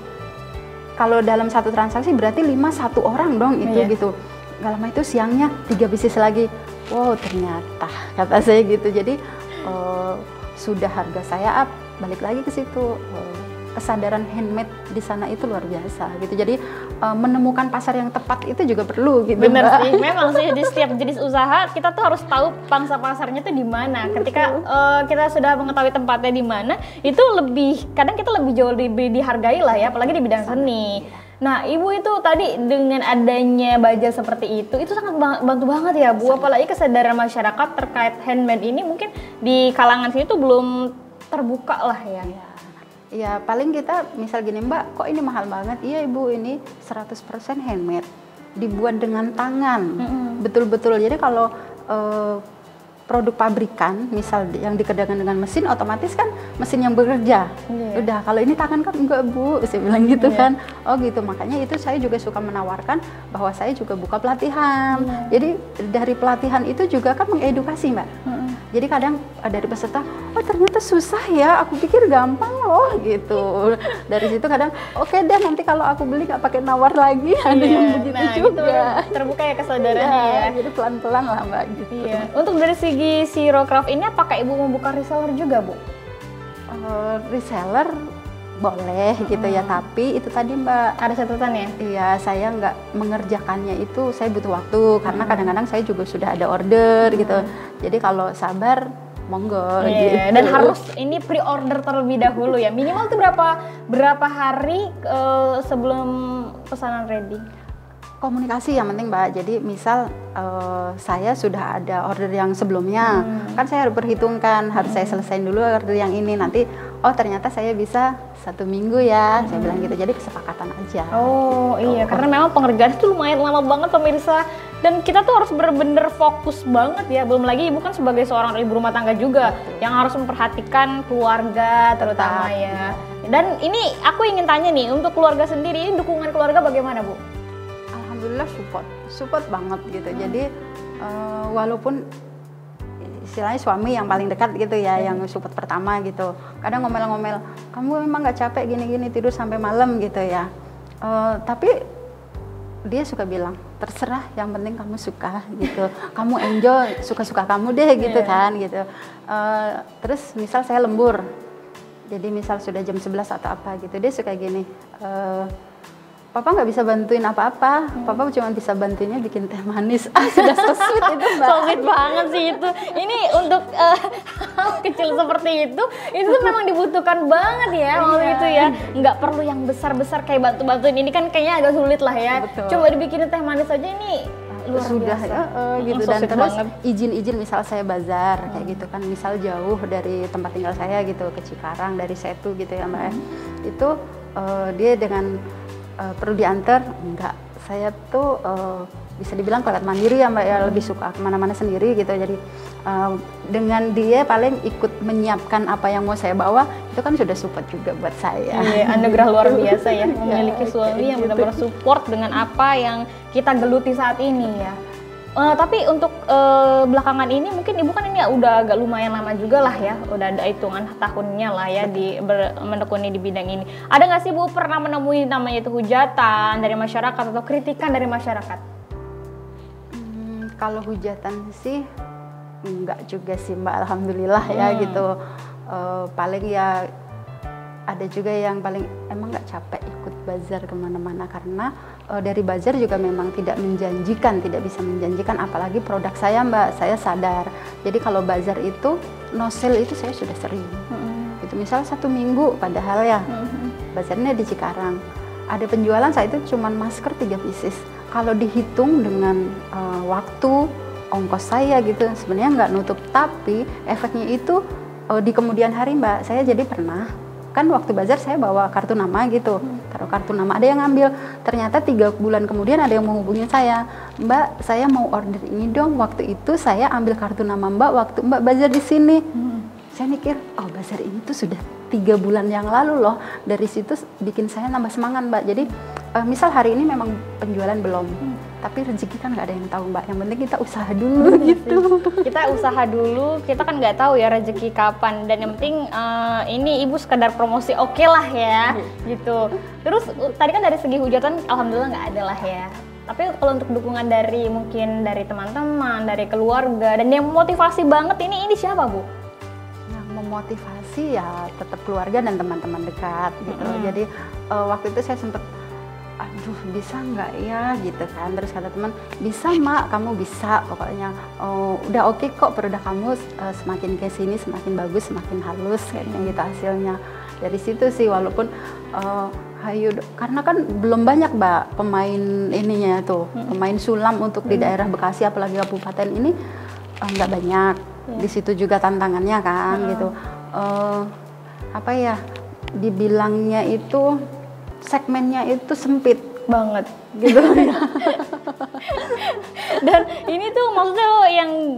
Kalau dalam satu transaksi berarti 5 satu orang dong itu gitu. Gak lama itu siangnya 3 pieces lagi. Wow, ternyata kata saya gitu. Jadi sudah harga saya up, balik lagi ke situ. Kesadaran handmade di sana itu luar biasa gitu. Jadi menemukan pasar yang tepat itu juga perlu gitu. Bener Mbak. Sih, memang sih di setiap jenis usaha kita tuh harus tahu pangsa pasarnya tuh di mana. Ketika kita sudah mengetahui tempatnya di mana, itu kadang kita lebih jauh dihargai lah ya, apalagi di bidang seni. Nah, Ibu itu tadi dengan adanya bazar seperti itu sangat bantu banget ya Bu. Apalagi kesadaran masyarakat terkait handmade ini mungkin di kalangan sini tuh belum terbuka lah ya. Ya paling kita misal gini Mbak, kok ini mahal banget? Iya Ibu, ini 100% handmade, dibuat dengan tangan, betul-betul. Jadi kalau produk pabrikan, misal yang dikerjakan dengan mesin, otomatis kan mesin yang bekerja. Udah, kalau ini tangan kan enggak Bu, saya bilang gitu kan. Oh gitu, makanya itu saya juga suka menawarkan bahwa saya juga buka pelatihan. Jadi dari pelatihan itu juga kan mengedukasi Mbak. Jadi kadang dari peserta, oh ternyata susah ya, aku pikir gampang loh gitu. Dari situ kadang, oke deh nanti kalau aku beli nggak pakai nawar lagi, ada yang begitu juga. Itu terbuka ya kesadarannya ya. Jadi pelan-pelan lah Mbak gitu. Untuk dari segi Xerocraft ini apakah Ibu membuka reseller juga Bu? Reseller boleh gitu ya, tapi itu tadi Mbak, ada catatan ya? Iya, saya nggak mengerjakannya itu, saya butuh waktu karena kadang-kadang saya juga sudah ada order gitu. Jadi kalau sabar monggo gitu. Dan harus ini pre-order terlebih dahulu ya. Minimal tuh berapa hari sebelum pesanan ready? Komunikasi yang penting Mbak. Jadi misal saya sudah ada order yang sebelumnya, kan saya harus perhitungkan, harus saya selesaiin dulu order yang ini, nanti oh ternyata saya bisa 1 minggu ya, saya bilang gitu. Jadi kesepakatan aja. Oh gitu. Iya, karena memang pengerjaan itu lumayan lama banget pemirsa, dan kita tuh harus bener-bener fokus banget ya. Belum lagi Ibu kan sebagai seorang ibu rumah tangga juga yang harus memperhatikan keluarga terutama ya. Dan ini aku ingin tanya nih, untuk keluarga sendiri, ini dukungan keluarga bagaimana Bu? Alhamdulillah support banget gitu. Jadi walaupun istilahnya suami yang paling dekat gitu ya, yang support pertama gitu. Kadang ngomel-ngomel, kamu memang nggak capek gini-gini tidur sampai malam gitu ya. Tapi dia suka bilang, terserah, yang penting kamu suka gitu. Kamu enjoy, suka-suka kamu deh gitu kan gitu. Terus misal saya lembur, jadi misal sudah jam 11 atau apa gitu, dia suka gini, Papa nggak bisa bantuin apa-apa, Papa cuma bisa bantuinnya bikin teh manis. Sudah so sweet itu Mbak. So sweet banget sih itu. Ini untuk hal kecil seperti itu memang dibutuhkan banget ya waktu itu ya. Nggak perlu yang besar-besar kayak bantu-bantuin, ini kan kayaknya agak sulit lah ya. Betul. Coba dibikinin teh manis aja ini luar sudah biasa. gitu. So Dan sweet terus banget. izin-izin misal saya bazar kayak gitu kan, misal jauh dari tempat tinggal saya gitu ke Cikarang dari Setu gitu ya Mbak ya. Itu dia dengan perlu diantar, enggak, saya tuh bisa dibilang toilet mandiri ya Mbak ya, lebih suka kemana-mana sendiri gitu. Jadi dengan dia paling ikut menyiapkan apa yang mau saya bawa, itu kan sudah support juga buat saya. Iya, anugerah luar biasa ya, memiliki suami yang benar-benar support dengan apa yang kita geluti saat ini ya. Tapi untuk belakangan ini mungkin Ibu kan ini ya udah agak lumayan lama juga lah ya, udah ada hitungan tahunnya lah ya menekuni di bidang ini. Ada nggak sih Bu pernah menemui namanya itu hujatan dari masyarakat atau kritikan dari masyarakat? Kalau hujatan sih enggak juga sih Mbak, alhamdulillah ya gitu. Paling ya ada juga yang paling emang nggak capek ikut bazar kemana-mana, karena dari bazar juga memang tidak menjanjikan, tidak bisa menjanjikan, apalagi produk saya Mbak, saya sadar. Jadi kalau bazar itu no sale itu saya sudah sering. Itu misal 1 minggu padahal ya bazarnya di Cikarang, ada penjualan saat itu cuman masker 3 pieces. Kalau dihitung dengan waktu ongkos saya gitu sebenarnya nggak nutup, tapi efeknya itu di kemudian hari Mbak, saya jadi pernah kan waktu bazar saya bawa kartu nama gitu, taruh kartu nama, ada yang ngambil, ternyata 3 bulan kemudian ada yang menghubungi saya, Mbak saya mau order ini dong, waktu itu saya ambil kartu nama Mbak waktu Mbak bazar di sini. Saya mikir, oh bazar ini tuh sudah 3 bulan yang lalu loh. Dari situ bikin saya nambah semangat Mbak. Jadi misal hari ini memang penjualan belum, tapi rezeki kan nggak ada yang tahu Mbak. Yang penting kita usaha dulu gitu. Kita usaha dulu, kita kan nggak tahu ya rezeki kapan. Dan yang penting ini Ibu sekedar promosi oke lah ya, gitu. Terus tadi kan dari segi hujatan, alhamdulillah nggak ada lah ya. Tapi kalau untuk dukungan dari mungkin dari teman-teman, dari keluarga, dan yang motivasi banget ini siapa Bu? Memotivasi ya tetap keluarga dan teman-teman dekat gitu. Jadi waktu itu saya sempat aduh bisa nggak ya gitu kan, terus kata teman bisa Mak, kamu bisa pokoknya, udah oke kok produk kamu, semakin ke sini semakin bagus, semakin halus kayaknya gitu hasilnya. Dari situ sih walaupun karena kan belum banyak Mbak pemain ininya tuh, pemain sulam untuk di daerah Bekasi apalagi kabupaten ini nggak banyak. Di situ juga tantangannya kan gitu. Apa ya, dibilangnya itu segmennya itu sempit banget gitu. Dan ini tuh maksudnya lo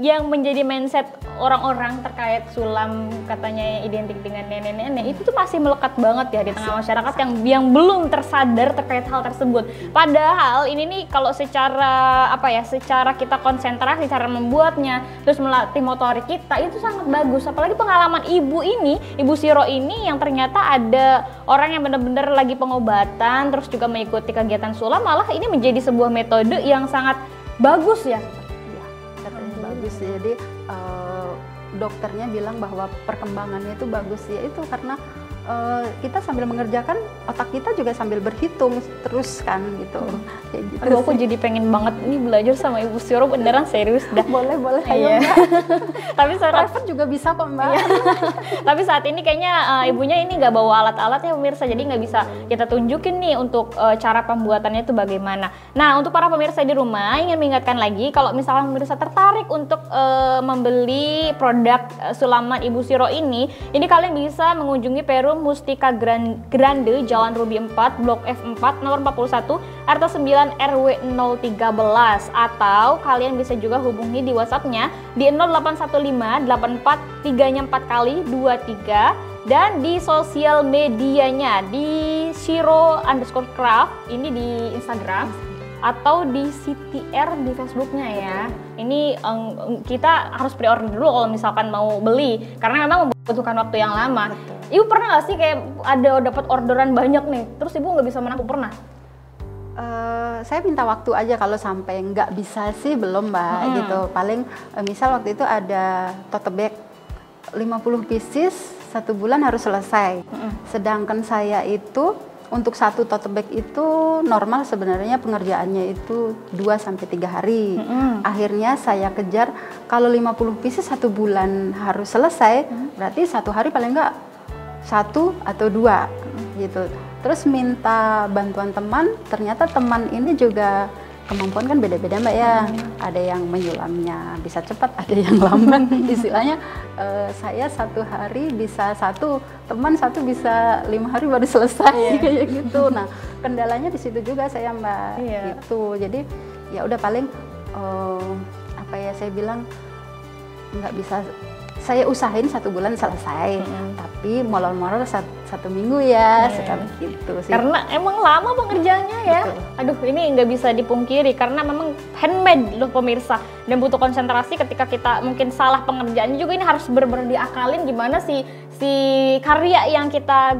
yang menjadi mindset orang-orang terkait sulam, katanya identik dengan nenek-nenek, itu tuh masih melekat banget ya di tengah masyarakat yang belum tersadar terkait hal tersebut. Padahal ini nih kalau secara secara kita konsentrasi cara membuatnya, terus melatih motorik kita itu sangat bagus. Apalagi pengalaman Ibu Siro ini yang ternyata ada orang yang benar-benar lagi pengobatan terus juga mengikuti kegiatan sulam, malah ini menjadi sebuah metode yang sangat bagus ya. Iya, katanya bagus. Jadi dokternya bilang bahwa perkembangannya itu bagus ya, itu karena kita sambil mengerjakan, otak kita juga sambil berhitung terus kan gitu. Kayak gitu. Aduh, aku jadi pengen banget nih belajar sama Ibu Siro, beneran serius dah. Boleh ayo iya. Mbak. Tapi private juga bisa kok Mbak. Iya. Tapi saat ini kayaknya ibunya ini nggak bawa alat-alatnya pemirsa, jadi nggak bisa kita tunjukin nih untuk cara pembuatannya itu bagaimana. Nah, untuk para pemirsa di rumah ingin mengingatkan lagi, kalau misalnya pemirsa tertarik untuk membeli produk sulaman Ibu Siro ini kalian bisa mengunjungi Perum Mustika Grande, Jalan Ruby 4, Blok F4, nomor 41, RT 9 RW 013, atau kalian bisa juga hubungi di WhatsApp-nya di 0815 84 3-nya 4 kali 23, dan di sosial medianya di Shiro_craft ini di Instagram atau di CTR di Facebooknya ya. Ini kita harus pre-order dulu kalau misalkan mau beli, karena memang membutuhkan waktu yang lama. Betul. Ibu pernah nggak sih kayak ada dapat orderan banyak nih, terus Ibu nggak bisa menampung? Pernah? Saya minta waktu aja, kalau sampai nggak bisa sih belum Mbak gitu. Paling misal waktu itu ada tote bag 50 pieces, 1 bulan harus selesai. Sedangkan saya itu Untuk satu tote bag itu normal sebenarnya pengerjaannya itu 2-3 hari. Akhirnya saya kejar kalau 50 pieces 1 bulan harus selesai, berarti 1 hari paling enggak 1 atau 2 gitu. Terus minta bantuan teman, ternyata teman ini juga kemampuan kan beda-beda Mbak ya. Ada yang menyulamnya bisa cepat, ada yang lambat. Istilahnya saya 1 hari bisa 1, teman 1 bisa 5 hari baru selesai kayak gitu. Nah kendalanya di situ juga saya Mbak. Gitu. Jadi ya udah paling apa ya, saya bilang nggak bisa. Saya usahain 1 bulan selesai, tapi molor-molor 1 minggu ya, seperti itu sih. Karena emang lama pengerjaannya ya. Betul. Aduh, ini nggak bisa dipungkiri karena memang handmade loh pemirsa, dan butuh konsentrasi ketika kita mungkin salah pengerjaannya juga. Ini harus benar-benar diakalin gimana si karya yang kita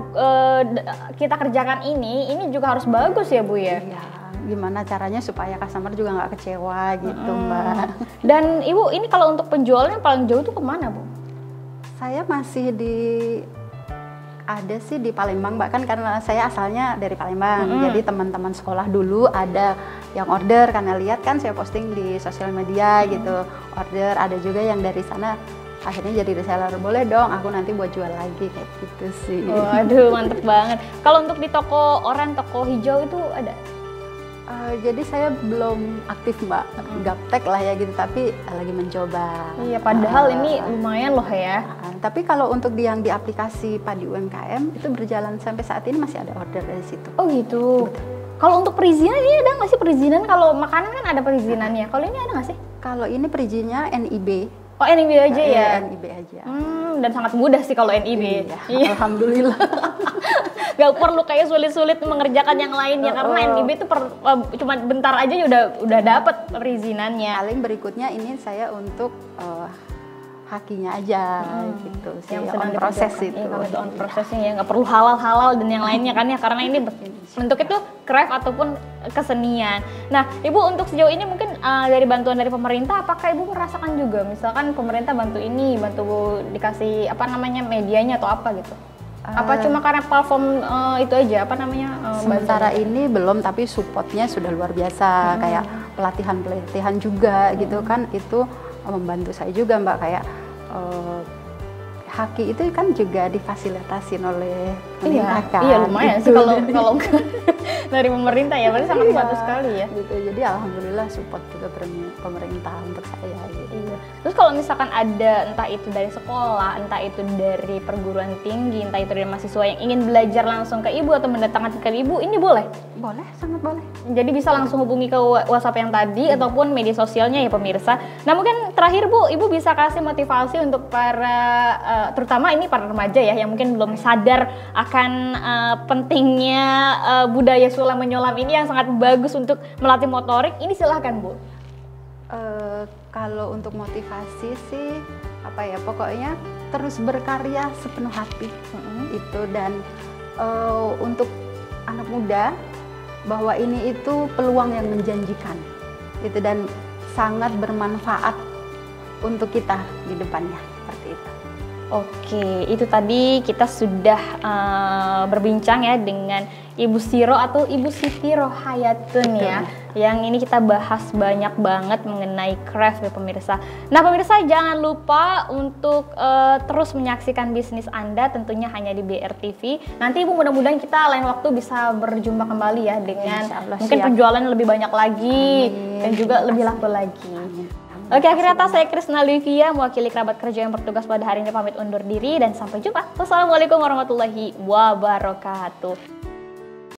kerjakan ini juga harus bagus ya Bu ya. Iya. Gimana caranya supaya customer juga nggak kecewa gitu Mbak. Dan Ibu ini kalau untuk penjualan yang paling jauh tuh kemana Bu? Saya masih ada sih di Palembang Mbak, kan karena saya asalnya dari Palembang. Jadi teman-teman sekolah dulu ada yang order karena lihat kan saya posting di sosial media gitu. Order, ada juga yang dari sana akhirnya jadi reseller. Boleh dong aku nanti buat jual lagi kayak gitu sih. Waduh, mantep banget. Kalau untuk di toko hijau itu ada? Jadi saya belum aktif Mbak, gaptek lah ya gitu, tapi lagi mencoba. Iya, padahal ini lumayan loh ya. Tapi kalau untuk yang di aplikasi Padi UMKM itu berjalan sampai saat ini masih ada order dari situ. Oh gitu. Kalau untuk perizinan ini ada nggak sih perizinan? Kalau makanan kan ada perizinannya. Kalau ini ada nggak sih? Kalau ini perizinnya NIB. Oh NIB aja ya? NIB aja. Dan sangat mudah sih kalau NIB. Iya. Alhamdulillah. Gak perlu kayak sulit-sulit mengerjakan yang lainnya karena NIB itu cuma bentar aja udah dapat perizinannya. Paling berikutnya ini saya untuk hakinya aja gitu. Yang sedang proses itu. Kalau itu on processing ya, nggak perlu halal dan yang lainnya kan ya, karena ini bentuk itu craft ataupun kesenian. Nah Ibu untuk sejauh ini mungkin dari bantuan dari pemerintah, apakah Ibu merasakan juga misalkan pemerintah bantu dikasih medianya atau apa gitu? Apa cuma karena platform itu aja sementara ini belum, tapi supportnya sudah luar biasa. Kayak pelatihan juga gitu kan, itu membantu saya juga Mbak. Kayak haki itu kan juga difasilitasin oleh pemerintah kan. Iya lumayan sih kalau dari pemerintah ya, berarti sangat membantu sekali ya. Gitu. Jadi alhamdulillah support juga pemerintah untuk saya gitu. Iya. Terus kalau misalkan ada entah itu dari sekolah, entah itu dari perguruan tinggi, entah itu dari mahasiswa yang ingin belajar langsung ke Ibu atau mendatangkan ke Ibu, ini boleh? Boleh, sangat boleh. Jadi bisa langsung hubungi ke WhatsApp yang tadi ataupun media sosialnya ya pemirsa. Nah mungkin terakhir Bu, Ibu bisa kasih motivasi untuk para terutama ini para remaja ya yang mungkin belum sadar akan pentingnya budaya sulam menyulam ini yang sangat bagus untuk melatih motorik. Ini silahkan Bu. Kalau untuk motivasi sih pokoknya terus berkarya sepenuh hati itu, dan untuk anak muda bahwa ini itu peluang yang menjanjikan gitu dan sangat bermanfaat untuk kita di depannya, seperti itu. Oke, itu tadi kita sudah berbincang ya dengan Ibu Siro atau Ibu Siti Rohayatun ya. Yang ini kita bahas banyak banget mengenai craft ya pemirsa. Nah pemirsa jangan lupa untuk terus menyaksikan bisnis Anda tentunya hanya di BRTV. Nanti Ibu mudah-mudahan kita lain waktu bisa berjumpa kembali ya dengan mungkin penjualan lebih banyak lagi. Amin. Dan juga lebih laku lagi. Amin. Oke, akhirnya saya Krisna Livia mewakili kerabat kerja yang bertugas pada hari ini pamit undur diri dan sampai jumpa. Wassalamualaikum warahmatullahi wabarakatuh.